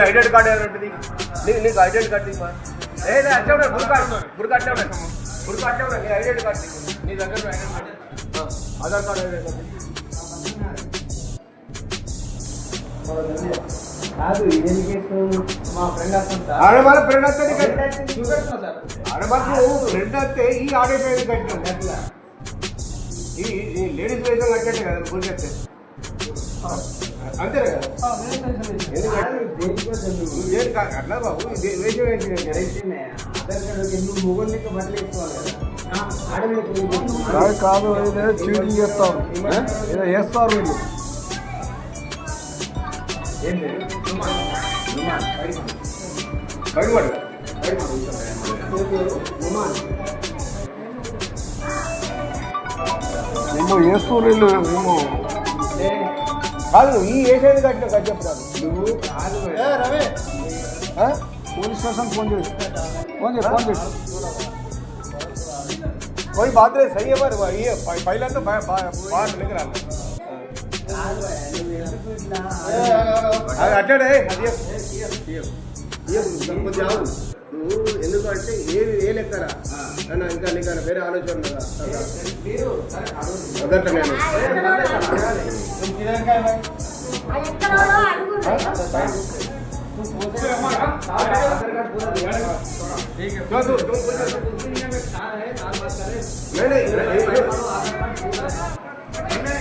ఐడెంటి card ఏమైనా ఉంటుంది నీకు ఐడెంటి కార్డు తీసుకో అట్లే ఉన్నాడు గురుకు అట్లే ఉన్నాడు గురుకు అట్లే ఉన్నాడు నీ ఐడెంటి కార్డు నీ దగ్గర ఐడెంటి కార్డు ఆధార్ కార్డు కాదు ఇదేం కేసు మా ఫ్రెండ్ వస్తుంది ఆడవాళ్ళ ఫ్రెండ్ వస్తే ఆడవాళ్ళు ఫ్రెండ్ వస్తే ఈ ఆడేట్ కట్టినాం అట్లా ఈ లేడీస్ వేసం కట్టండి కదా గురికెత్తే అంతే కదా అట్లా బాబు వేసం వేసి మొగలు లెక్క బట్టలు వేసుకోవాలి కాదు ఇదే చీటింగ్ చేస్తారు ఏదో వేస్తారు వీళ్ళు ఏమో వేస్తారు వీళ్ళు ఏమో కాదు ఈ వేసేది కట్టిన కట్ చెప్తాను నువ్వు కాదు పోలీస్ స్టేషన్ ఫోన్ చేసి ఫోన్ చేసి कोई बात नहीं सही है पर ये पहले तो बाहर लेकर आ అట్టాడే నువ్వు ఎందుకంటే ఏ లెక్కరా ఇంకా నీకు వేరే ఆలోచన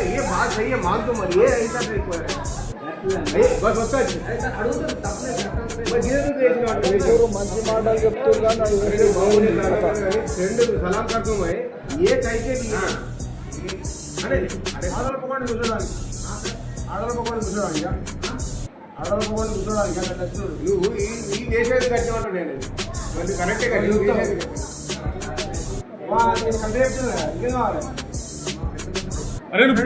ये बात सही है मान तो मत ये ऐसा बस वस्ता మంచి మాటలు చెప్తారు కానీ फ्रेंड सलाम करता हूँ ये कैसे दिया अरे आडल पकड़ కూర్చోడానికి నువ్వు ఈ దేశాన్ని కట్టినట్టు నేను కరెక్టే అరే నువ్వు